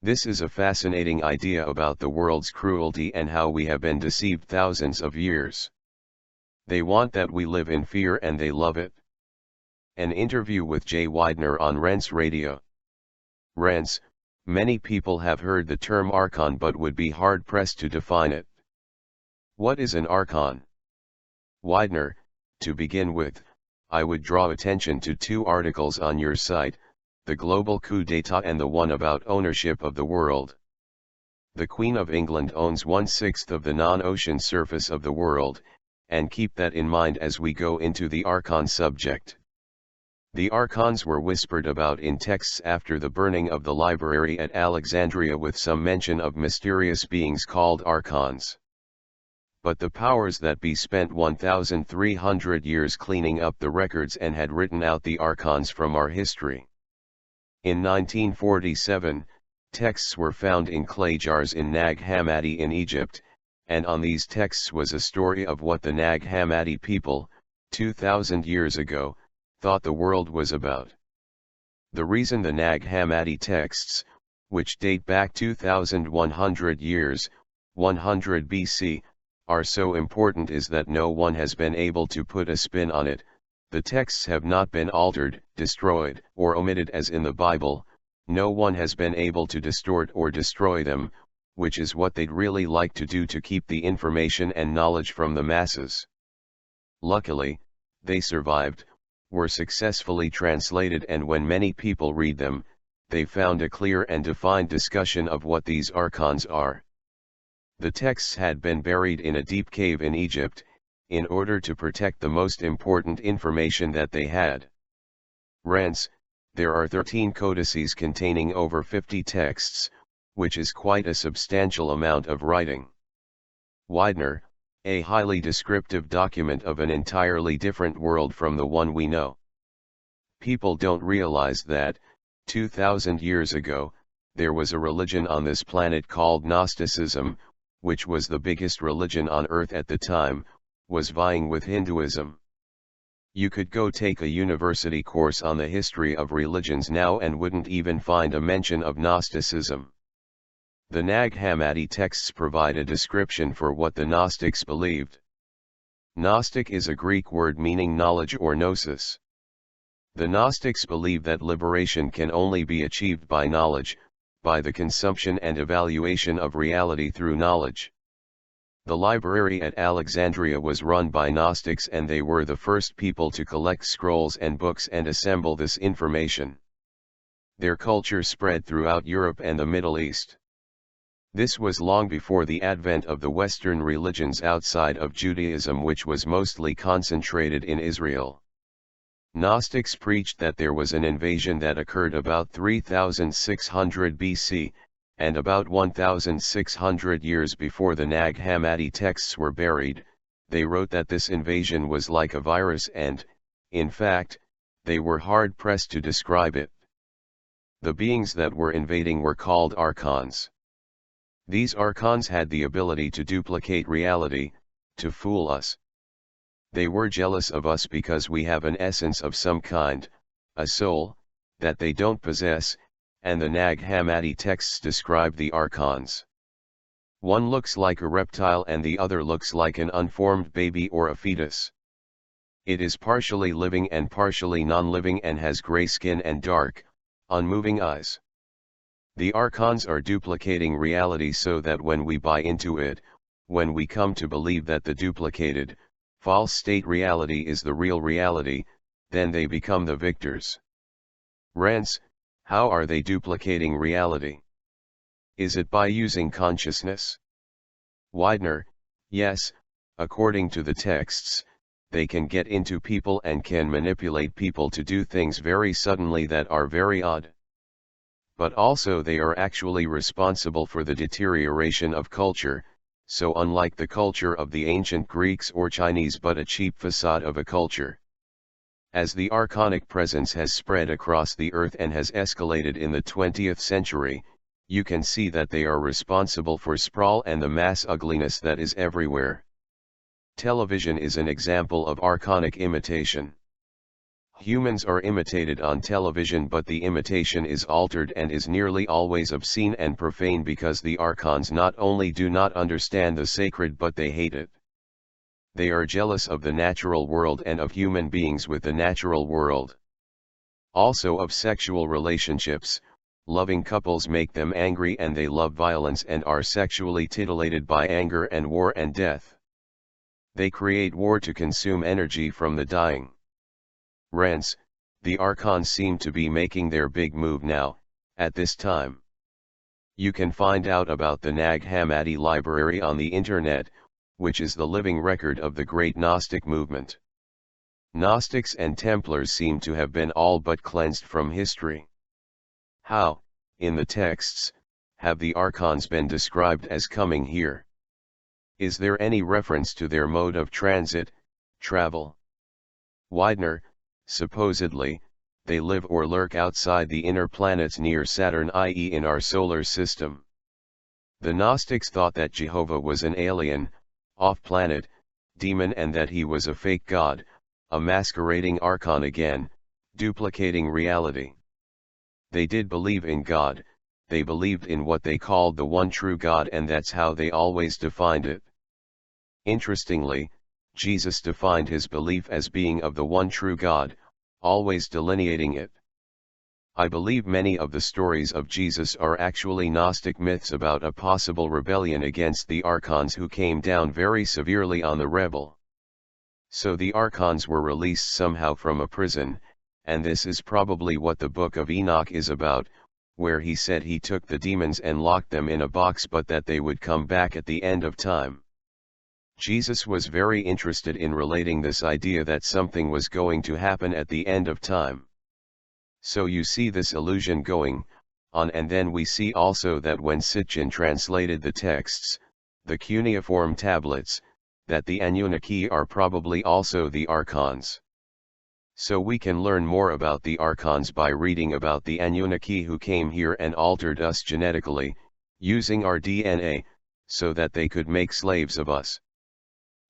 This is a fascinating idea about the world's cruelty and how we have been deceived thousands of years. They want that we live in fear and they love it. An interview with Jay Widener on Rense Radio. Rense, many people have heard the term Archon but would be hard-pressed to define it. What is an Archon? Widener, to begin with, I would draw attention to two articles on your site, the global coup d'etat and the one about ownership of the world. The Queen of England owns 1/6 of the non-ocean surface of the world, and keep that in mind as we go into the Archon subject. The Archons were whispered about in texts after the burning of the library at Alexandria, with some mention of mysterious beings called Archons. But the powers that be spent 1,300 years cleaning up the records and had written out the Archons from our history. In 1947, texts were found in clay jars in Nag Hammadi in Egypt, and on these texts was a story of what the Nag Hammadi people, 2,000 years ago, thought the world was about. The reason the Nag Hammadi texts, which date back 2,100 years, 100 BC, are so important is that no one has been able to put a spin on it. The texts have not been altered, destroyed, or omitted as in the Bible. No one has been able to distort or destroy them, which is what they'd really like to do to keep the information and knowledge from the masses. Luckily, they survived, were successfully translated, and when many people read them, they found a clear and defined discussion of what these Archons are. The texts had been buried in a deep cave in Egypt, in order to protect the most important information that they had. Rense, there are 13 codices containing over 50 texts, which is quite a substantial amount of writing. Widener, a highly descriptive document of an entirely different world from the one we know. People don't realize that, 2,000 years ago, there was a religion on this planet called Gnosticism, which was the biggest religion on earth at the time, was vying with Hinduism. You could go take a university course on the history of religions now and wouldn't even find a mention of Gnosticism. The Nag Hammadi texts provide a description for what the Gnostics believed. Gnostic is a Greek word meaning knowledge or gnosis. The Gnostics believe that liberation can only be achieved by knowledge, by the consumption and evaluation of reality through knowledge. The library at Alexandria was run by Gnostics, and they were the first people to collect scrolls and books and assemble this information. Their culture spread throughout Europe and the Middle East. This was long before the advent of the Western religions outside of Judaism, which was mostly concentrated in Israel. Gnostics preached that there was an invasion that occurred about 3600 BC, and about 1600 years before the Nag Hammadi texts were buried. They wrote that this invasion was like a virus and, in fact, they were hard-pressed to describe it. The beings that were invading were called Archons. These Archons had the ability to duplicate reality, to fool us. They were jealous of us because we have an essence of some kind, a soul, that they don't possess, and the Nag Hammadi texts describe the Archons. One looks like a reptile and the other looks like an unformed baby or a fetus. It is partially living and partially non-living and has gray skin and dark, unmoving eyes. The Archons are duplicating reality so that when we buy into it, when we come to believe that the duplicated, false state reality is the real reality, then they become the victors. Rense, how are they duplicating reality? Is it by using consciousness? Widener, yes, according to the texts, they can get into people and can manipulate people to do things very suddenly that are very odd. But also they are actually responsible for the deterioration of culture, so unlike the culture of the ancient Greeks or Chinese, but a cheap facade of a culture. As the archonic presence has spread across the earth and has escalated in the 20th century, you can see that they are responsible for sprawl and the mass ugliness that is everywhere. Television is an example of archonic imitation. Humans are imitated on television, but the imitation is altered and is nearly always obscene and profane because the Archons not only do not understand the sacred but they hate it. They are jealous of the natural world and of human beings with the natural world. Also of sexual relationships, loving couples make them angry and they love violence and are sexually titillated by anger and war and death. They create war to consume energy from the dying. Rents, the Archons seem to be making their big move now, at this time. You can find out about the Nag Hammadi library on the internet, which is the living record of the great Gnostic movement. Gnostics and Templars seem to have been all but cleansed from history. How, in the texts, have the Archons been described as coming here? Is there any reference to their mode of transit, travel? Widener, supposedly, they live or lurk outside the inner planets near Saturn, i.e. in our solar system. The Gnostics thought that Jehovah was an alien, off-planet, demon and that he was a fake god, a masquerading Archon again, duplicating reality. They did believe in God, they believed in what they called the one true God, and that's how they always defined it. Interestingly, Jesus defined his belief as being of the one true God, always delineating it. I believe many of the stories of Jesus are actually Gnostic myths about a possible rebellion against the Archons who came down very severely on the rebel. So the Archons were released somehow from a prison, and this is probably what the Book of Enoch is about, where he said he took the demons and locked them in a box but that they would come back at the end of time. Jesus was very interested in relating this idea that something was going to happen at the end of time. So you see this illusion going on, and then we see also that when Sitchin translated the texts, the cuneiform tablets, that the Anunnaki are probably also the Archons. So we can learn more about the Archons by reading about the Anunnaki who came here and altered us genetically, using our DNA, so that they could make slaves of us.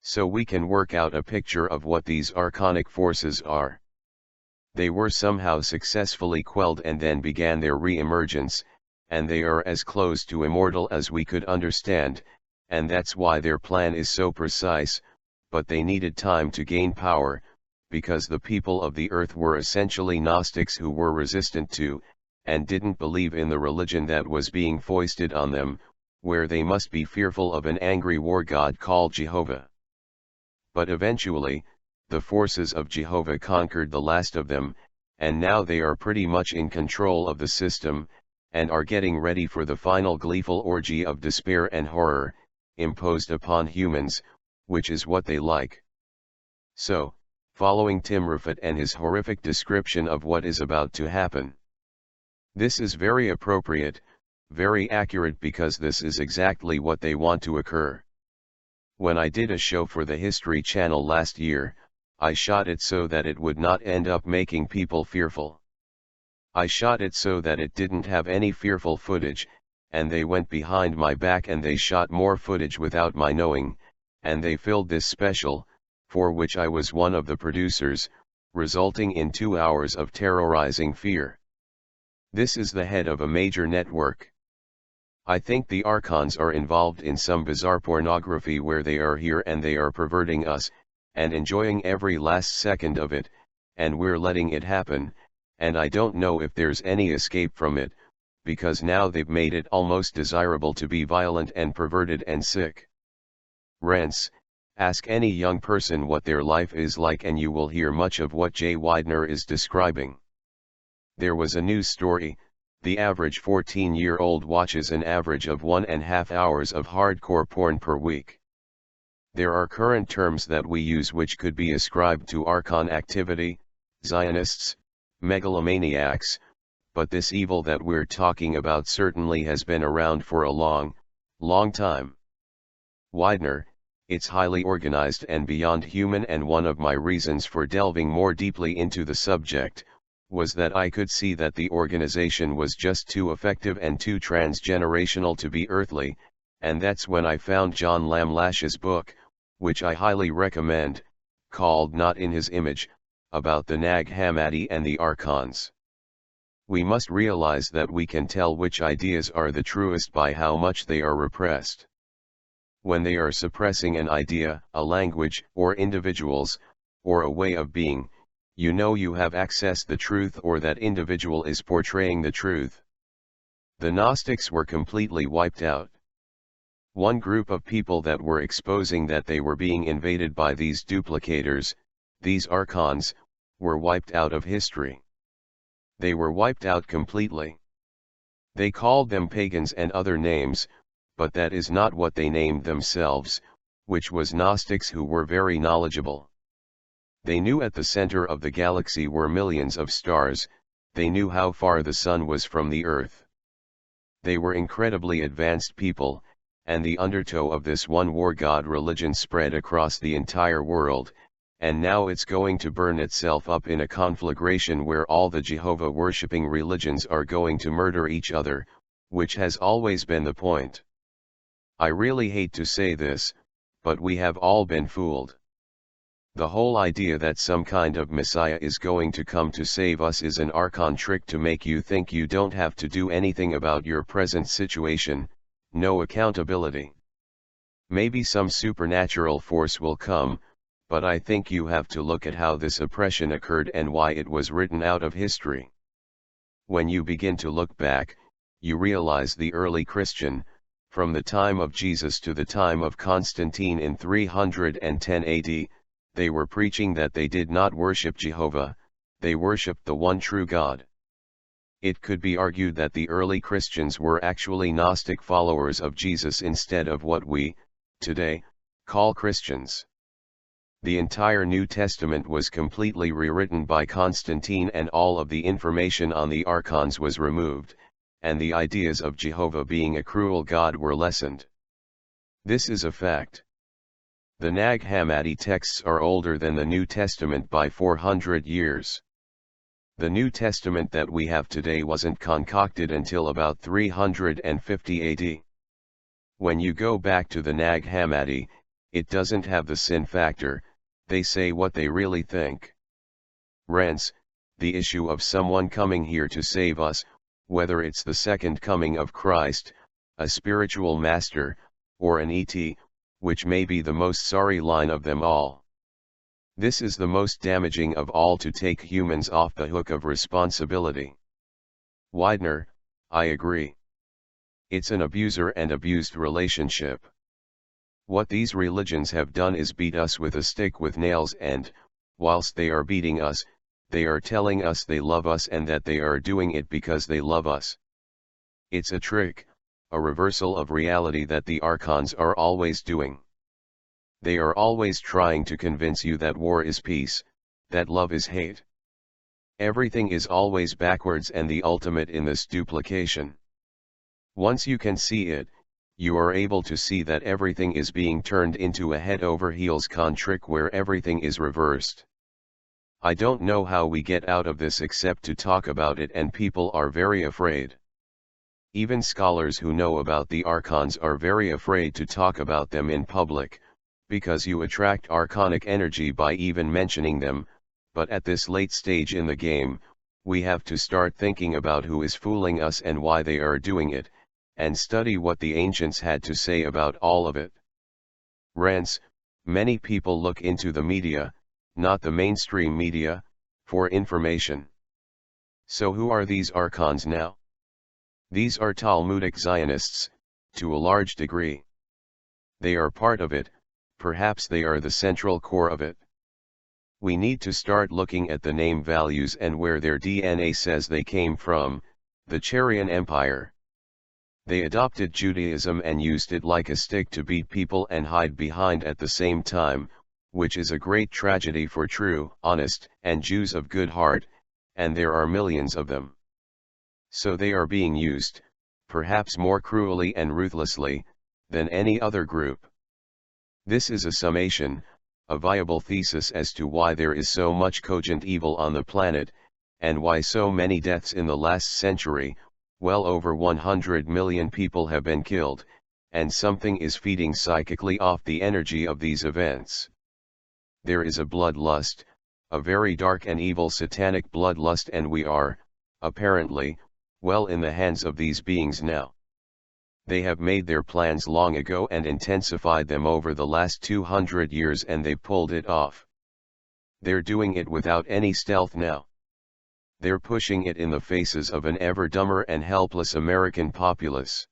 So we can work out a picture of what these archonic forces are. They were somehow successfully quelled and then began their re-emergence, and they are as close to immortal as we could understand, and that's why their plan is so precise, but they needed time to gain power, because the people of the earth were essentially Gnostics who were resistant to, and didn't believe in the religion that was being foisted on them, where they must be fearful of an angry war god called Jehovah. But eventually, the forces of Jehovah conquered the last of them, and now they are pretty much in control of the system, and are getting ready for the final gleeful orgy of despair and horror, imposed upon humans, which is what they like. So, following Timrafat and his horrific description of what is about to happen. This is very appropriate, very accurate, because this is exactly what they want to occur. When I did a show for the History Channel last year, I shot it so that it would not end up making people fearful. I shot it so that it didn't have any fearful footage, and they went behind my back and they shot more footage without my knowing, and they filled this special, for which I was one of the producers, resulting in 2 hours of terrorizing fear. This is the head of a major network. I think the Archons are involved in some bizarre pornography where they are here and they are perverting us, and enjoying every last second of it, and we're letting it happen, and I don't know if there's any escape from it, because now they've made it almost desirable to be violent and perverted and sick. Rents, ask any young person what their life is like and you will hear much of what Jay Widener is describing. There was a news story. The average 14-year-old watches an average of 1.5 hours of hardcore porn per week. There are current terms that we use which could be ascribed to Archon activity, Zionists, megalomaniacs, but this evil that we're talking about certainly has been around for a long, long time. Widener, it's highly organized and beyond human, and one of my reasons for delving more deeply into the subject was that I could see that the organization was just too effective and too transgenerational to be earthly, and that's when I found John Lamlash's book, which I highly recommend, called Not in His Image, about the Nag Hammadi and the Archons. We must realize that we can tell which ideas are the truest by how much they are repressed. When they are suppressing an idea, a language, or individuals, or a way of being, you know you have accessed the truth or that individual is portraying the truth. The Gnostics were completely wiped out. One group of people that were exposing that they were being invaded by these duplicators, these Archons, were wiped out of history. They were wiped out completely. They called them pagans and other names, but that is not what they named themselves, which was Gnostics who were very knowledgeable. They knew at the center of the galaxy were millions of stars, they knew how far the sun was from the earth. They were incredibly advanced people, and the undertow of this one war god religion spread across the entire world, and now it's going to burn itself up in a conflagration where all the Jehovah-worshipping religions are going to murder each other, which has always been the point. I really hate to say this, but we have all been fooled. The whole idea that some kind of Messiah is going to come to save us is an Archon trick to make you think you don't have to do anything about your present situation, no accountability. Maybe some supernatural force will come, but I think you have to look at how this oppression occurred and why it was written out of history. When you begin to look back, you realize the early Christian, from the time of Jesus to the time of Constantine in 310 AD, they were preaching that they did not worship Jehovah, they worshipped the one true God. It could be argued that the early Christians were actually Gnostic followers of Jesus instead of what we, today, call Christians. The entire New Testament was completely rewritten by Constantine and all of the information on the Archons was removed, and the ideas of Jehovah being a cruel God were lessened. This is a fact. The Nag Hammadi texts are older than the New Testament by 400 years. The New Testament that we have today wasn't concocted until about 350 AD. When you go back to the Nag Hammadi, it doesn't have the sin factor, they say what they really think. Rents, the issue of someone coming here to save us, whether it's the second coming of Christ, a spiritual master, or an ET, which may be the most sorry line of them all. This is the most damaging of all to take humans off the hook of responsibility. Widener, I agree. It's an abuser and abused relationship. What these religions have done is beat us with a stick with nails and, whilst they are beating us, they are telling us they love us and that they are doing it because they love us. It's a trick, a reversal of reality that the Archons are always doing. They are always trying to convince you that war is peace, that love is hate. Everything is always backwards and the ultimate in this duplication. Once you can see it, you are able to see that everything is being turned into a head-over-heels con trick where everything is reversed. I don't know how we get out of this except to talk about it, and people are very afraid. Even scholars who know about the Archons are very afraid to talk about them in public, because you attract archonic energy by even mentioning them, but at this late stage in the game, we have to start thinking about who is fooling us and why they are doing it, and study what the ancients had to say about all of it. Rants, many people look into the media, not the mainstream media, for information. So who are these Archons now? These are Talmudic Zionists, to a large degree. They are part of it, perhaps they are the central core of it. We need to start looking at the name values and where their DNA says they came from, the Charian Empire. They adopted Judaism and used it like a stick to beat people and hide behind at the same time, which is a great tragedy for true, honest, and Jews of good heart, and there are millions of them. So they are being used, perhaps more cruelly and ruthlessly, than any other group. This is a summation, a viable thesis as to why there is so much cogent evil on the planet, and why so many deaths in the last century, well over 100 million people have been killed, and something is feeding psychically off the energy of these events. There is a bloodlust, a very dark and evil satanic bloodlust, and we are, apparently, well in the hands of these beings now. They have made their plans long ago and intensified them over the last 200 years, and they pulled it off. They're doing it without any stealth now. They're pushing it in the faces of an ever dumber and helpless American populace.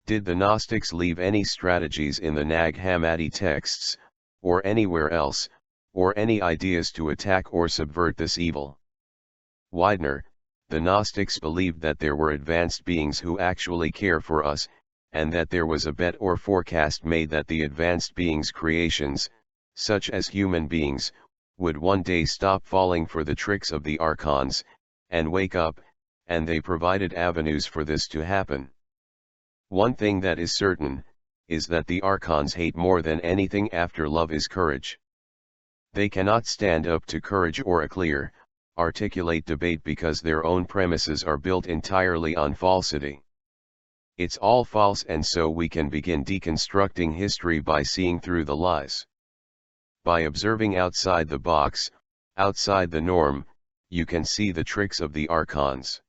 Did the Gnostics leave any strategies in the Nag Hammadi texts, or anywhere else, or any ideas to attack or subvert this evil? Widener, the Gnostics believed that there were advanced beings who actually care for us, and that there was a bet or forecast made that the advanced beings' creations, such as human beings, would one day stop falling for the tricks of the Archons, and wake up, and they provided avenues for this to happen. One thing that is certain, is that the Archons hate more than anything after love is courage. They cannot stand up to courage or a clear, articulate debate because their own premises are built entirely on falsity. It's all false, and so we can begin deconstructing history by seeing through the lies. By observing outside the box, outside the norm, you can see the tricks of the Archons.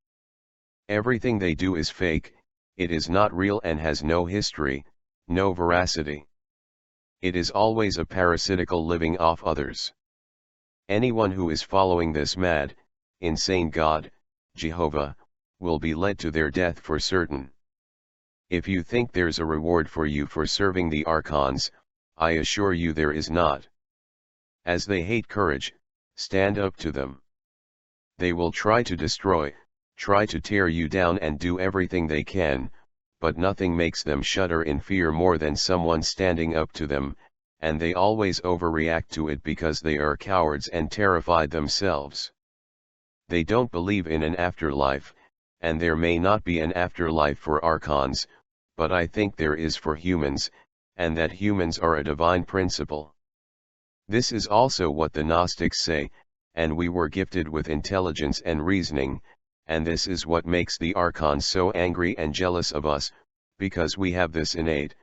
Everything they do is fake, it is not real and has no history, no veracity. It is always a parasitical living off others. Anyone who is following this mad, insane God, Jehovah, will be led to their death for certain. If you think there's a reward for you for serving the Archons, I assure you there is not. As they hate courage, stand up to them. They will try to destroy, try to tear you down and do everything they can, but nothing makes them shudder in fear more than someone standing up to them, and they always overreact to it because they are cowards and terrified themselves. They don't believe in an afterlife, and there may not be an afterlife for Archons, but I think there is for humans, and that humans are a divine principle. This is also what the Gnostics say, and we were gifted with intelligence and reasoning, and this is what makes the Archons so angry and jealous of us, because we have this innate,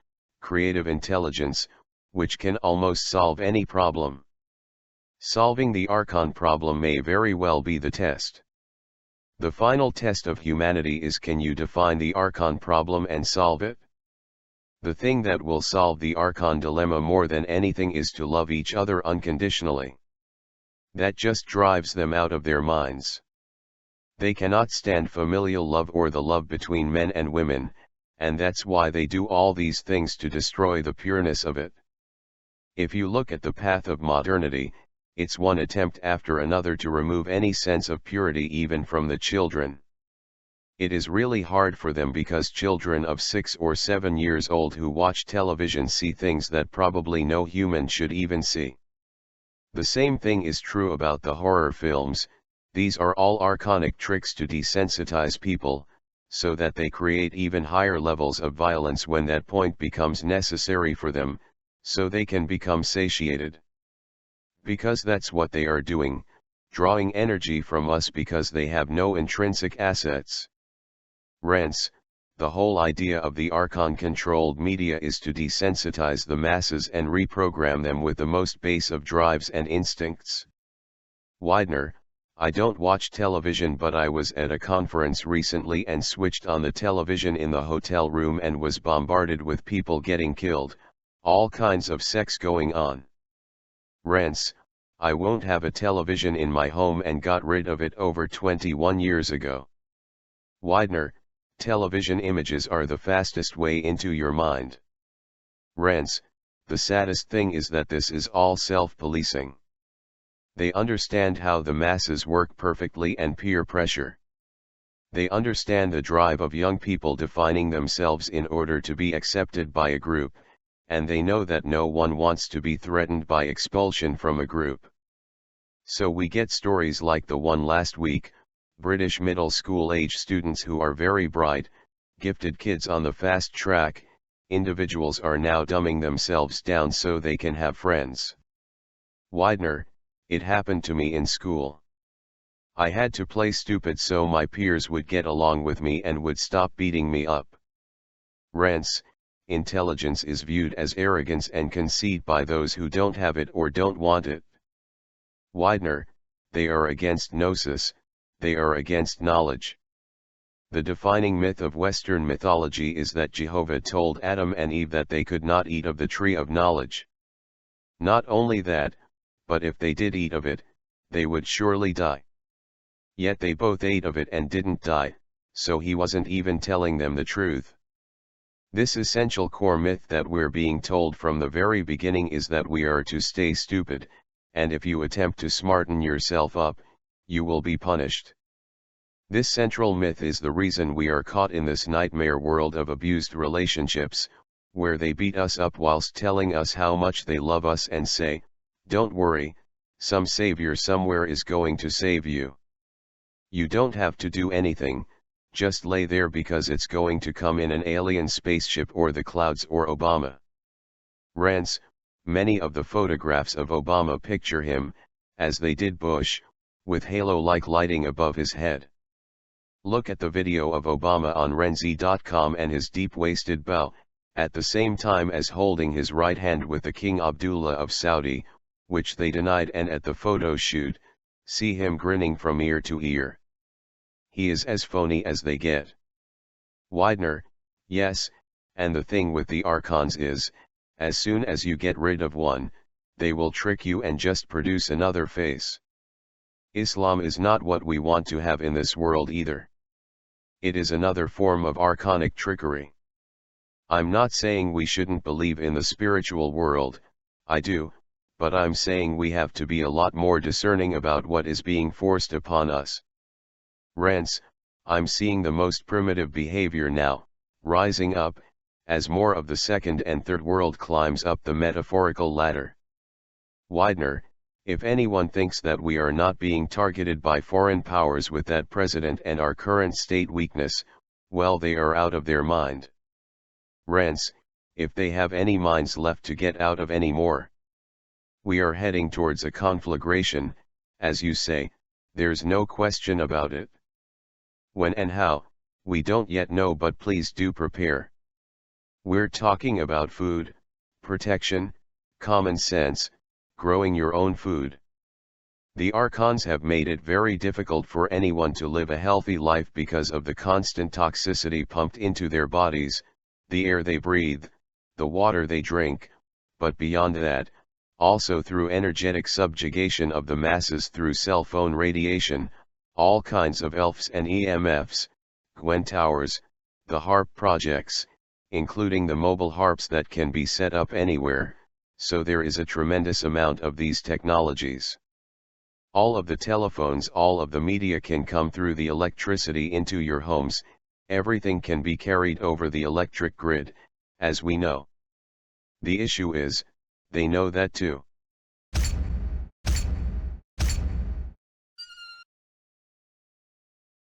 creative intelligence, which can almost solve any problem. Solving the Archon problem may very well be the test. The final test of humanity is, can you define the Archon problem and solve it? The thing that will solve the Archon dilemma more than anything is to love each other unconditionally. That just drives them out of their minds. They cannot stand familial love or the love between men and women, and that's why they do all these things to destroy the pureness of it. If you look at the path of modernity, it's one attempt after another to remove any sense of purity even from the children. It is really hard for them because children of 6 or 7 years old who watch television see things that probably no human should even see. The same thing is true about the horror films. These are all archonic tricks to desensitize people, so that they create even higher levels of violence when that point becomes necessary for them, so they can become satiated. Because that's what they are doing, drawing energy from us because they have no intrinsic assets. Rents, the whole idea of the Archon-controlled media is to desensitize the masses and reprogram them with the most base of drives and instincts. Widener, I don't watch television, but I was at a conference recently and switched on the television in the hotel room and was bombarded with people getting killed, all kinds of sex going on. Rents, I won't have a television in my home and got rid of it over 21 years ago. Widener, television images are the fastest way into your mind. Rents, the saddest thing is that this is all self-policing. They understand how the masses work perfectly and peer pressure. They understand the drive of young people defining themselves in order to be accepted by a group, and they know that no one wants to be threatened by expulsion from a group. So we get stories like the one last week, British middle school age students who are very bright, gifted kids on the fast track. Individuals are now dumbing themselves down so they can have friends. Widener, it happened to me in school. I had to play stupid so my peers would get along with me and would stop beating me up. Rents, intelligence is viewed as arrogance and conceit by those who don't have it or don't want it. Widener, they are against Gnosis, they are against knowledge. The defining myth of Western mythology is that Jehovah told Adam and Eve that they could not eat of the tree of knowledge. Not only that, but if they did eat of it, they would surely die. Yet they both ate of it and didn't die, so he wasn't even telling them the truth. This essential core myth that we're being told from the very beginning is that we are to stay stupid, and if you attempt to smarten yourself up, you will be punished. This central myth is the reason we are caught in this nightmare world of abused relationships, where they beat us up whilst telling us how much they love us and say, "Don't worry, some savior somewhere is going to save you. You don't have to do anything, just lay there because it's going to come in an alien spaceship or the clouds or Obama." Rants, many of the photographs of Obama picture him, as they did Bush, with halo-like lighting above his head. Look at the video of Obama on Renzi.com and his deep-waisted bow, at the same time as holding his right hand with the King Abdullah of Saudi, which they denied, and at the photo shoot, see him grinning from ear to ear. He is as phony as they get. Widener, yes, and the thing with the Archons is, as soon as you get rid of one, they will trick you and just produce another face. Islam is not what we want to have in this world either. It is another form of archonic trickery. I'm not saying we shouldn't believe in the spiritual world, I do, but I'm saying we have to be a lot more discerning about what is being forced upon us. Rants, I'm seeing the most primitive behavior now, rising up, as more of the second and third world climbs up the metaphorical ladder. Widener, if anyone thinks that we are not being targeted by foreign powers with that president and our current state weakness, well, they are out of their mind. Rants, if they have any minds left to get out of anymore. We are heading towards a conflagration, as you say, there's no question about it. When and how, we don't yet know, but please do prepare. We're talking about food, protection, common sense, growing your own food. The Archons have made it very difficult for anyone to live a healthy life because of the constant toxicity pumped into their bodies, the air they breathe, the water they drink, but beyond that, also through energetic subjugation of the masses through cell phone radiation, all kinds of ELFs and EMFs, Gwen towers, the HARP projects, including the mobile HARPs that can be set up anywhere, so there is a tremendous amount of these technologies. All of the telephones, all of the media can come through the electricity into your homes, everything can be carried over the electric grid, as we know. The issue is, they know that too.